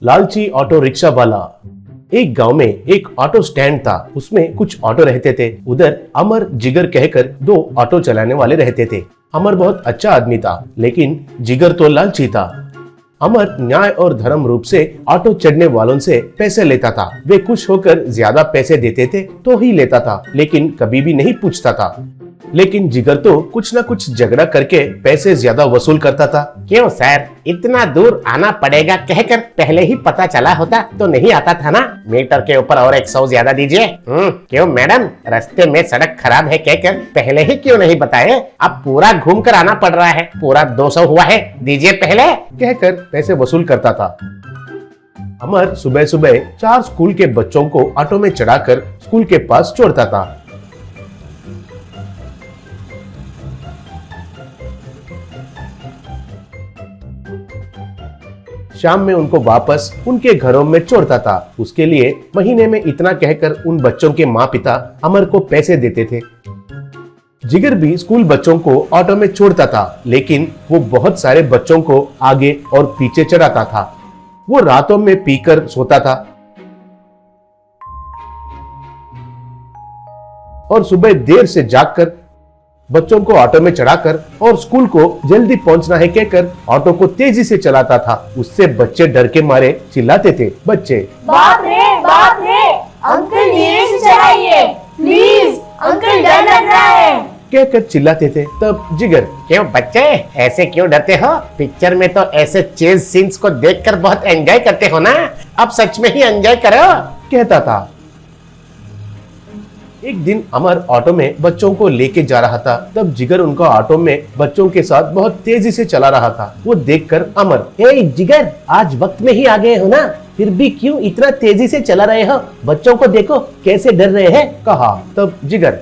लालची auto rickshaw वाला। एक गांव में एक ऑटो स्टैंड था, उसमें कुछ ऑटो रहते थे। उधर अमर जिगर कहकर दो ऑटो चलाने वाले रहते थे। अमर बहुत अच्छा आदमी था, लेकिन जिगर तो लालची था। अमर न्याय और धर्म रूप से ऑटो चढ़ने वालों से पैसे लेता था। वे खुश होकर ज्यादा पैसे देते थे तो ही लेता था, लेकिन कभी भी नहीं पूछता था। लेकिन जिगर तो कुछ न कुछ झगड़ा करके पैसे ज्यादा वसूल करता था। क्यों सर, इतना दूर आना पड़ेगा कहकर पहले ही पता चला होता तो नहीं आता था ना। मीटर के ऊपर और 100 ज्यादा दीजिए। क्यों मैडम, रास्ते में सड़क खराब है कहकर पहले ही क्यों नहीं बताए? अब पूरा घूम कर आना पड़ रहा है, पूरा 200 हुआ है, दीजिए पहले कहकर पैसे वसूल करता था। अमर सुबह सुबह 4 स्कूल के बच्चों को ऑटो में चढ़ाकर स्कूल के पास छोड़ता था। शाम में उनको वापस उनके घरों में छोड़ता था। उसके लिए महीने में इतना कहकर उन बच्चों के माँ पिता अमर को पैसे देते थे। जिगर भी स्कूल बच्चों को ऑटो में छोड़ता था, लेकिन वो बहुत सारे बच्चों को आगे और पीछे चढ़ाता था। वो रातों में पीकर सोता था और सुबह देर से जागकर बच्चों को ऑटो में चढ़ाकर और स्कूल को जल्दी पहुंचना है कहकर ऑटो को तेजी से चलाता था। उससे बच्चे डर के मारे चिल्लाते थे। बच्चे बाप रे अंकल धीरे से चलाइए प्लीज, अंकल डर लग रहा है कहकर चिल्लाते थे। तब जिगर, क्यों बच्चे ऐसे क्यों डरते हो? पिक्चर में तो ऐसे चेज सीन्स को देखकर बहुत एंजॉय करते हो ना, अब सच में ही एंजॉय करो कहता था। एक दिन अमर ऑटो में बच्चों को लेके जा रहा था। तब जिगर उनका ऑटो में बच्चों के साथ बहुत तेजी से चला रहा था। वो देखकर अमर, ए जिगर, आज वक्त में ही आ गए हो ना, फिर भी क्यों इतना तेजी से चला रहे हो? बच्चों को देखो कैसे डर रहे हैं कहा। तब जिगर,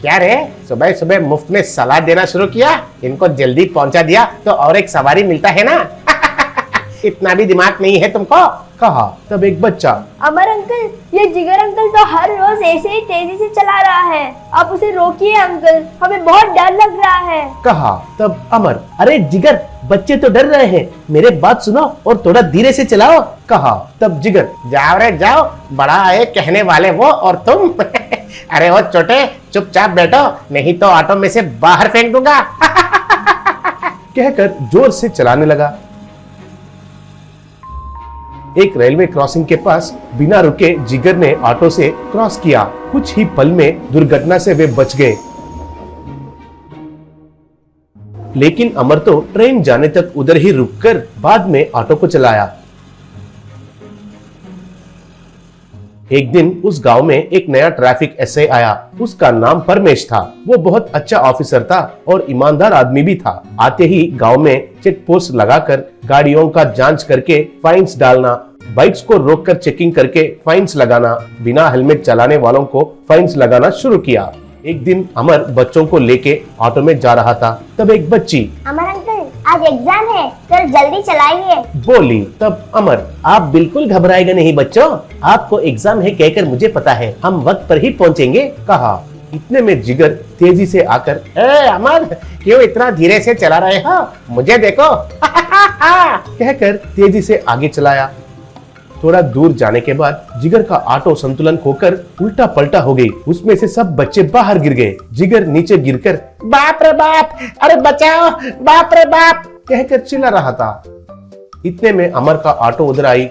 क्या रे, सुबह सुबह मुफ्त में सलाद देना शुरू किया? इनको जल्दी पहुंचा दिया तो और एक सवारी मिलता है ना। इतना भी दिमाग नहीं है तुमको कहा। तब एक बच्चा, अमर अंकल, ये जिगर अंकल तो हर रोज ऐसे ही तेजी से चला रहा है, आप उसे रोकिए अंकल, हमें बहुत डर लग रहा है कहा। तब अमर, अरे जिगर, बच्चे तो डर रहे हैं, मेरे बात सुनो और थोड़ा धीरे से चलाओ कहा। तब जिगर, जाओ रे जाओ, बड़ा है कहने वाले वो और तुम। अरे वो छोटे, चुपचाप बैठो, नहीं तो ऑटो में से बाहर फेंक दूंगा। कहकर जोर से चलाने लगा। एक रेलवे क्रॉसिंग के पास बिना रुके जिगर ने ऑटो से क्रॉस किया। कुछ ही पल में दुर्घटना से वे बच गए, लेकिन अमर तो ट्रेन जाने तक उधर ही रुककर बाद में ऑटो को चलाया। एक दिन उस गांव में एक नया ट्रैफिक एसआई आया। उसका नाम परमेश था। वो बहुत अच्छा ऑफिसर था और ईमानदार आदमी भी था। आते ही गांव में चेक पोस्ट लगाकर गाड़ियों का जांच करके फाइन्स डालना, बाइक्स को रोककर चेकिंग करके फाइन्स लगाना, बिना हेलमेट चलाने वालों को फाइन्स लगाना शुरू किया। एक दिन अमर बच्चों को लेके ऑटो में जा रहा था। तब एक बच्ची, अमर अंकल, आज एग्जाम है, कल जल्दी चलाइए बोली। तब अमर, आप बिल्कुल घबराएगा नहीं बच्चों, आपको एग्जाम है कहकर मुझे पता है, हम वक्त पर ही पहुंचेंगे कहा। इतने में जिगर तेजी से आकर, ए अमर, क्यों इतना धीरे से चला रहे हो? मुझे देखो। कहकर तेजी से आगे चलाया। थोड़ा दूर जाने के बाद जिगर का ऑटो संतुलन खोकर उल्टा पलटा हो गई। उसमें से सब बच्चे बाहर गिर गए। जिगर नीचे गिरकर, बाप रे बाप, अरे बचाओ, बाप रे बाप कहकर चिल्ला रहा था। इतने में अमर का ऑटो उधर आई।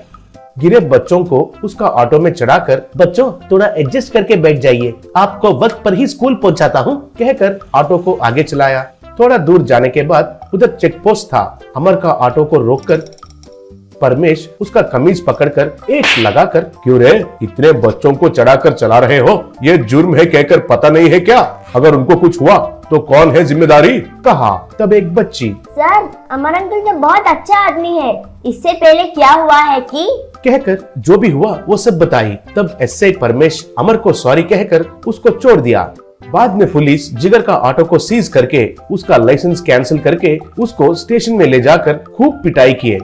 गिरे बच्चों को उसका ऑटो में चढ़ाकर, बच्चों थोड़ा एडजस्ट करके बैठ जाइए, आपको वक्त पर ही स्कूल पहुंचाता हूँ कहकर ऑटो को आगे चलाया। थोड़ा दूर जाने के बाद उधर चेक पोस्ट था। अमर का ऑटो को रोककर परमेश उसका कमीज पकड़कर एक लगाकर, क्यों रे, इतने बच्चों को चढ़ाकर चला रहे हो? ये जुर्म है कहकर पता नहीं है क्या? अगर उनको कुछ हुआ तो कौन है जिम्मेदारी कहा। तब एक बच्ची, सर, अमर अंकल तो बहुत अच्छा आदमी है, इससे पहले क्या हुआ है कि कहकर जो भी हुआ वो सब बताई। तब एसआई परमेश अमर को सॉरी कहकर उसको छोड़ दिया। बाद में पुलिस जिगर का ऑटो को सीज करके उसका लाइसेंस कैंसिल करके उसको स्टेशन में ले जाकर खूब पिटाई किए।